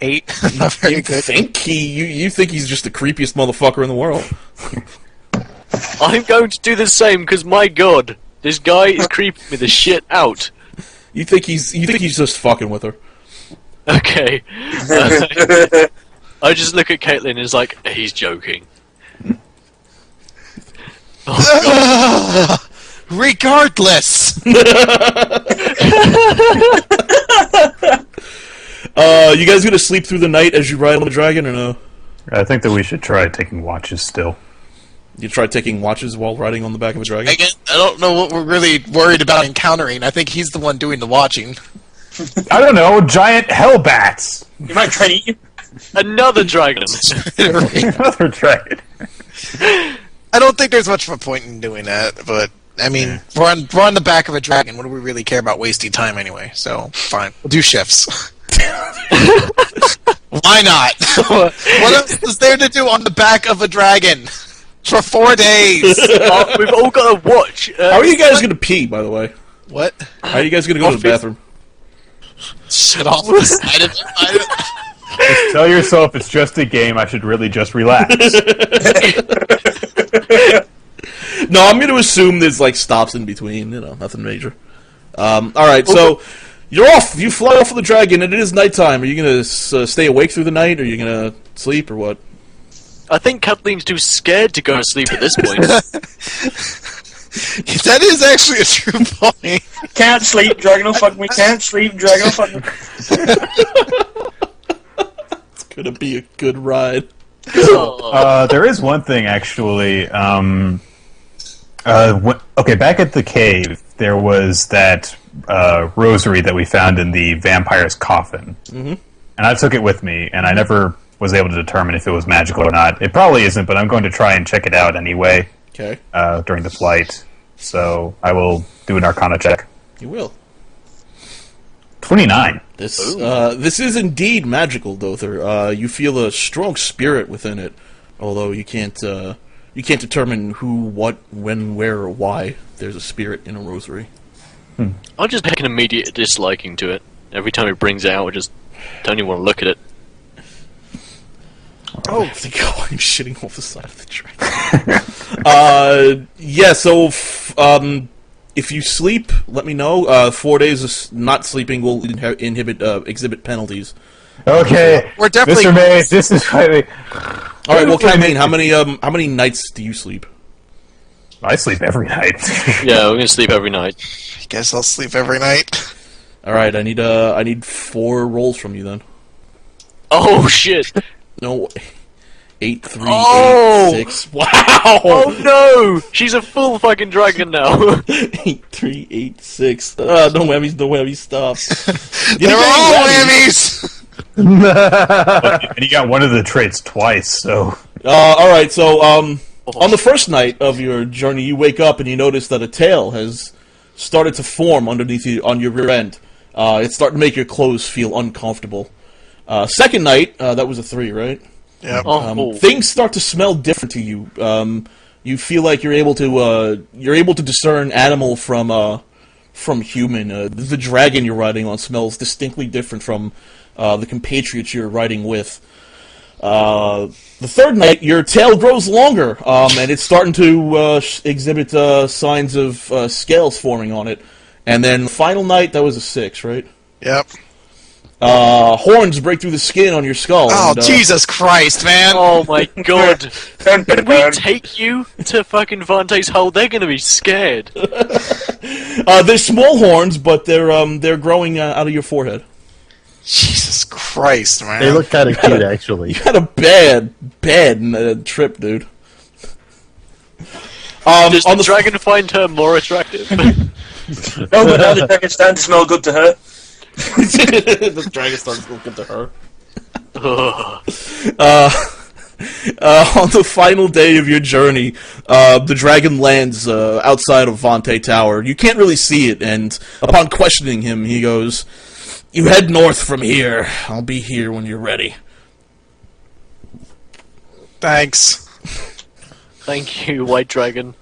8. Not very good. You think he's just the creepiest motherfucker in the world? I'm going to do the same because, my god, this guy is creeping me the shit out. You think he's just fucking with her? Okay. I just look at Caitlin and it's like, he's joking. Regardless! You guys gonna sleep through the night as you ride on the dragon, or no? I think that we should try taking watches still. You try taking watches while riding on the back of a dragon? Again, I don't know what we're really worried about encountering. I think he's the one doing the watching. I don't know, giant hellbats! You might try to eat you. Another dragon. Another dragon. I don't think there's much of a point in doing that, but, I mean, we're on the back of a dragon. What do we really care about wasting time anyway? So, fine. We'll do shifts. Why not? What else is there to do on the back of a dragon? For 4 days! We've all got to watch. How are you guys gonna pee, by the way? What? How are you guys gonna go to the bathroom? Shit off the side of it. Just tell yourself it's just a game, I should really just relax. No, I'm gonna assume there's, like, stops in between, nothing major. Alright, so, you're off! You fly off of the dragon, and it is nighttime. Are you gonna stay awake through the night, or are you gonna sleep, or what? I think Kathleen's too scared to go to sleep at this point. That is actually a true point. Can't sleep, dragon will fuck me. Can't sleep, dragon will fuck me. It's gonna be a good ride. There is one thing, actually. Okay, back at the cave, there was that rosary that we found in the vampire's coffin. Mm-hmm. And I took it with me, and I never was able to determine if it was magical or not. It probably isn't, but I'm going to try and check it out anyway. Okay. During the flight. So I will do an Arcana check. You will. 29. This is indeed magical, Dother. You feel a strong spirit within it, although you can't determine who, what, when, where, or why there's a spirit in a rosary. I'll just take an immediate disliking to it. Every time it brings it out, I just don't even want to look at it. Oh, I think I'm shitting off the side of the train. Yeah, so if you sleep, let me know. 4 days of not sleeping will exhibit penalties. Okay, We're definitely... Mr. May, this is highly... Alright, well, Kathleen, how many nights do you sleep? I sleep every night. Yeah, we're gonna sleep every night. I guess I'll sleep every night. Alright, I need 4 rolls from you then. Oh shit! No, 8, 3, Oh! 8, 6. Wow! Oh no! She's a full fucking dragon now. 8, 3, 8, 6. No whammies, stop. They're all whammies! And you got one of the traits twice, so... Alright, so, on the first night of your journey, you wake up and you notice that a tail has started to form underneath you, on your rear end. It's starting to make your clothes feel uncomfortable. Second night, that was a 3, right? Yeah. Things start to smell different to you. You feel like you're able to discern animal from human. The dragon you're riding on smells distinctly different from the compatriots you're riding with. The third night, your tail grows longer, and it's starting to exhibit signs of scales forming on it. And then the final night, that was a 6, right? Yep. Horns break through the skin on your skull. Oh, and, Jesus Christ, man! Oh my god! When we take you to fucking Vante's hole, they're gonna be scared. They're small horns, but they're growing out of your forehead. Jesus Christ, man. They look kind of cute, actually. You had a bad trip, dude. Does the dragon find her more attractive? No, but now the dragon's starting to smell good to her. The dragon starts looking to her. On the final day of your journey, the dragon lands outside of Vante Tower. You can't really see it, and upon questioning him, he goes, "You head north from here. I'll be here when you're ready." Thanks. Thank you, White Dragon.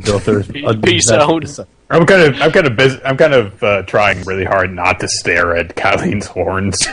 Dother's Peace out. I'm kind of trying really hard not to stare at Kylene's horns.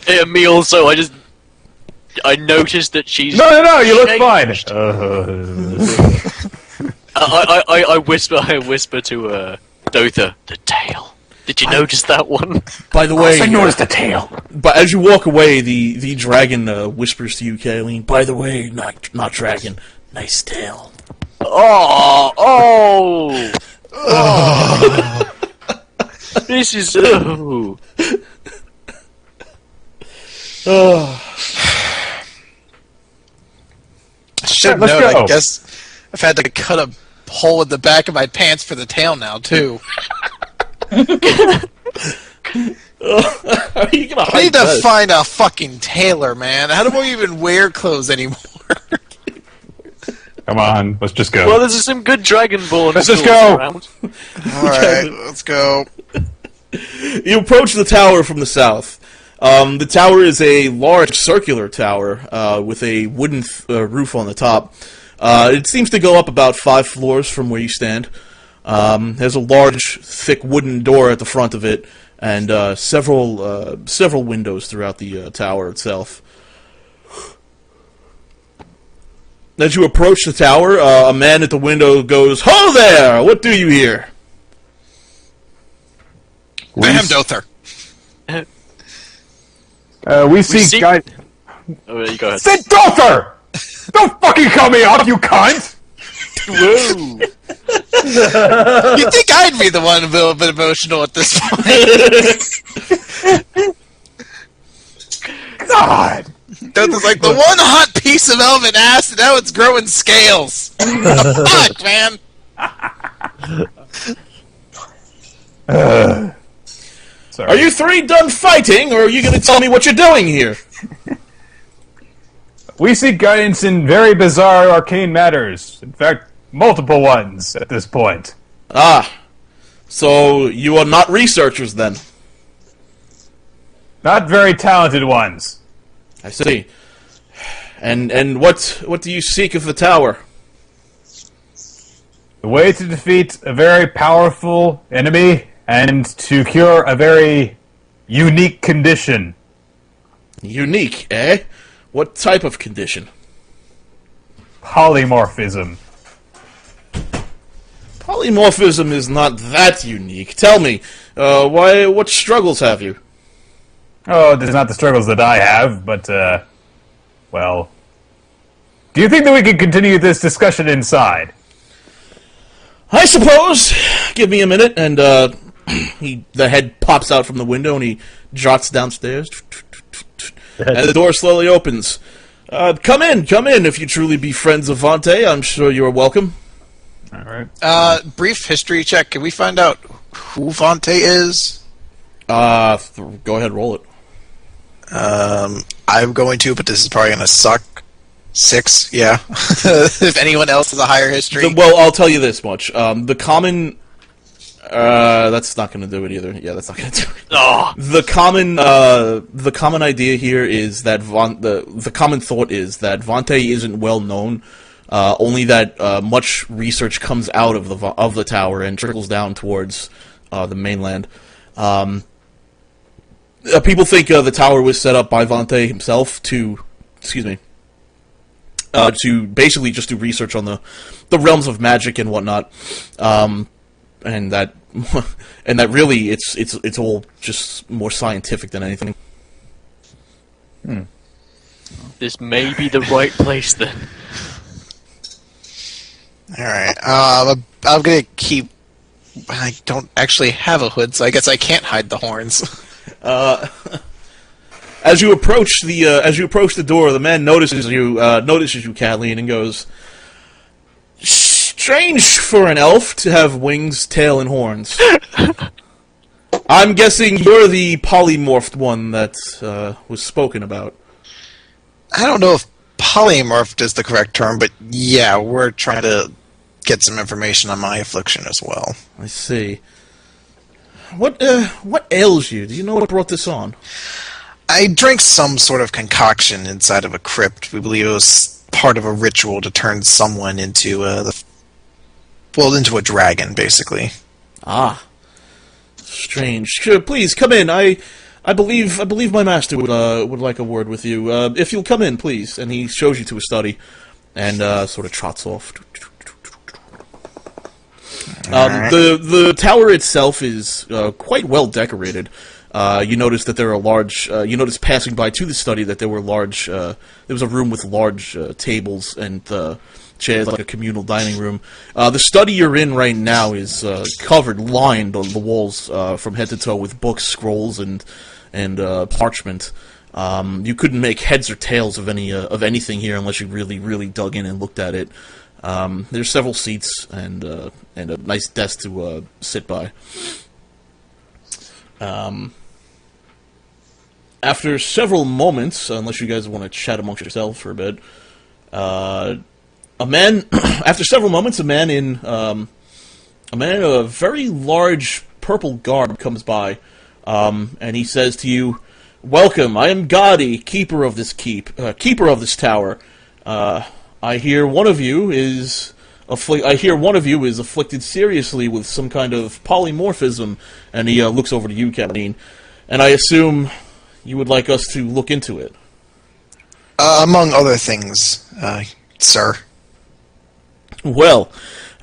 Yeah, me also. I noticed that she's. No, you look changed. fine. I whisper to Dotha, the tail. Did you notice that one? By the way, I noticed the tail. but as you walk away, the dragon whispers to you, Kathleen. By the way, not dragon, nice tail. Oh. This is. Oh. Should Let's note, go. I guess I've had to cut a hole in the back of my pants for the tail now, too. How are you gonna I hide need to that? find a fucking tailor, man. How do we even wear clothes anymore? Come on, let's just go. Well, there's some good dragonborn. Let's just schools go. around. Alright, let's go. You approach the tower from the south. The tower is a large circular tower with a wooden roof on the top. It seems to go up about 5 floors from where you stand. There's a large, thick wooden door at the front of it, and several windows throughout the tower itself. As you approach the tower, a man at the window goes, "Ho there! What do you here?" Bam, Dother. We seek guide. Oh, you go ahead. Sit, Dother! Don't fucking cut me off, you cunt! Whoa. You think I'd be the one a little bit emotional at this point? God! Dother's like, the one hot piece of elven ass, and now it's growing scales. Fuck, man. Sorry. Are you 3 done fighting, or are you going to tell me what you're doing here? We seek guidance in very bizarre arcane matters. In fact, multiple ones at this point. Ah, so you are not researchers then? Not very talented ones. I see. And what do you seek of the tower? The way to defeat a very powerful enemy and to cure a very unique condition. Unique, eh? What type of condition? Polymorphism. Polymorphism is not that unique. Tell me, what struggles have you? Oh, there's not the struggles that I have, but, well... Do you think that we can continue this discussion inside? I suppose. Give me a minute, and the head pops out from the window, and he jots downstairs, and the door slowly opens. Come in. If you truly be friends of Vante, I'm sure you are welcome. Alright. Brief history check. Can we find out who Vante is? Go ahead, roll it. I'm going to, but this is probably going to suck. 6, yeah. If anyone else has a higher history. Well, I'll tell you this much. The common... that's not going to do it either. Yeah, that's not going to do it. Oh. The common idea here is that the common thought is that Vante isn't well known. Only that much research comes out of the tower and trickles down towards the mainland. People think the tower was set up by Vante himself to basically just do research on the realms of magic and whatnot, and that really it's all just more scientific than anything. This may be the right place then. Alright, I'm gonna keep... I don't actually have a hood, so I guess I can't hide the horns. As you approach the door, the man notices you, Kathleen, and goes, "Strange for an elf to have wings, tail, and horns. I'm guessing you're the polymorphed one that was spoken about." I don't know if polymorphed is the correct term, but yeah, we're trying to get some information on my affliction as well. I see. What ails you? Do you know what brought this on? I drank some sort of concoction inside of a crypt. We believe it was part of a ritual to turn someone into well, into a dragon, basically. Ah, strange. Sure, please come in. I believe my master would like a word with you. If you'll come in, please. And he shows you to a study, and sort of trots off. The tower itself is quite well decorated. You notice that there are large. You notice passing by to the study that there were large. There was a room with large tables and chairs, like a communal dining room. The study you're in right now is covered, lined on the walls from head to toe with books, scrolls, and parchment. You couldn't make heads or tails of anything here unless you really dug in and looked at it. There's several seats and a nice desk to sit by. After several moments, unless you guys want to chat amongst yourselves for a bit, after several moments, a man in a very large purple garb comes by, and he says to you, "Welcome. I am Gadi, keeper of this keeper of this tower. I hear one of you is afflicted seriously with some kind of polymorphism," and he looks over to you, Captain, "and I assume you would like us to look into it." Among other things, sir. Well,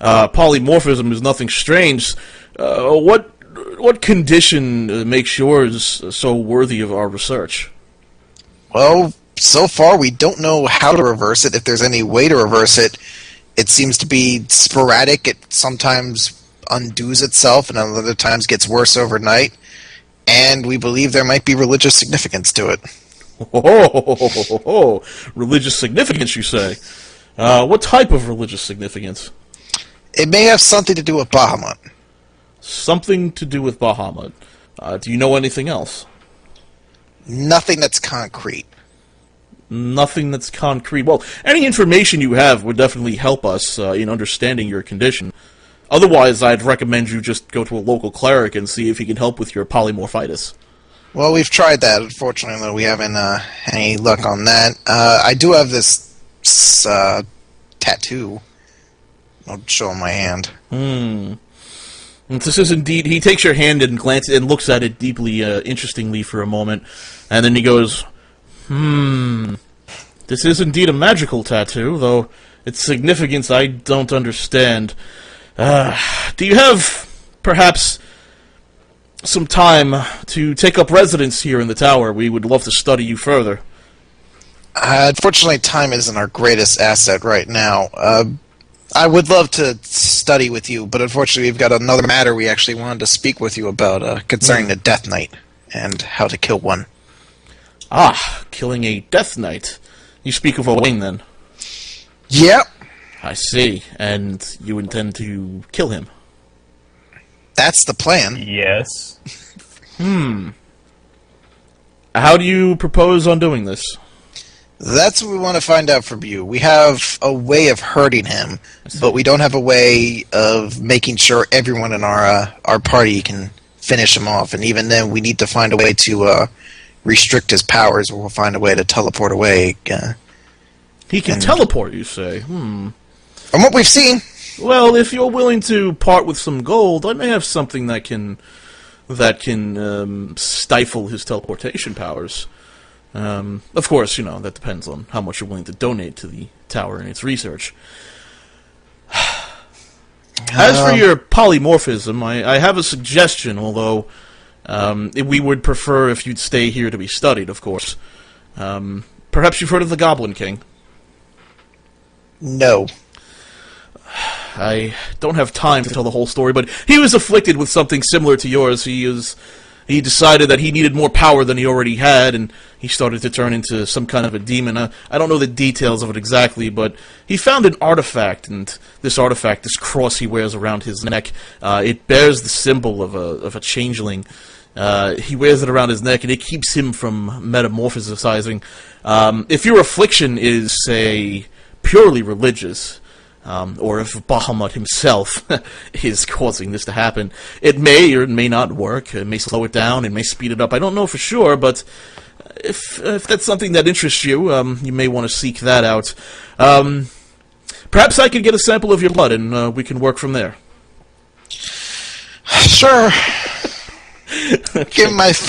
polymorphism is nothing strange. What condition makes yours so worthy of our research? Well, so far we don't know how to reverse it, if there's any way to reverse it. It seems to be sporadic. It sometimes undoes itself, and other times gets worse overnight. And we believe there might be religious significance to it. Oh, religious significance, you say? What type of religious significance? It may have something to do with Bahamut. Something to do with Bahamut. Do you know anything else? Nothing that's concrete. Nothing that's concrete. Well, any information you have would definitely help us in understanding your condition. Otherwise, I'd recommend you just go to a local cleric and see if he can help with your polymorphitis. Well, we've tried that. Unfortunately, though, we haven't any luck on that. I do have this tattoo. I'll show him my hand. This is indeed... He takes your hand and glances and looks at it deeply, interestingly for a moment, and then he goes, This is indeed a magical tattoo, though its significance I don't understand. Do you have, perhaps, some time to take up residence here in the tower? We would love to study you further. Unfortunately, time isn't our greatest asset right now. I would love to study with you, but unfortunately we've got another matter we actually wanted to speak with you about concerning the Death Knight and how to kill one. Ah, killing a Death Knight. You speak of Owain, then? Yep. I see. And you intend to kill him? That's the plan. Yes. How do you propose on doing this? That's what we want to find out from you. We have a way of hurting him, but we don't have a way of making sure everyone in our party can finish him off. And even then, we need to find a way to restrict his powers, or we'll find a way to teleport away. He can teleport, you say? From what we've seen. Well, if you're willing to part with some gold, I may have something that can stifle his teleportation powers. Of course, that depends on how much you're willing to donate to the tower and its research. As for your polymorphism, I have a suggestion, although we would prefer if you'd stay here to be studied, of course. Perhaps you've heard of the Goblin King? No. I don't have time to tell the whole story, but he was afflicted with something similar to yours. He decided that he needed more power than he already had, and he started to turn into some kind of a demon. I don't know the details of it exactly, but he found an artifact, and this artifact, this cross he wears around his neck, it bears the symbol of a changeling. He wears it around his neck, and it keeps him from metamorphosizing. If your affliction is, say, purely religious, or if Bahamut himself is causing this to happen, it may or it may not work. It may slow it down, it may speed it up. I don't know for sure, but if that's something that interests you, you may want to seek that out. Perhaps I could get a sample of your blood, and we can work from there. Sure. Give me my fucking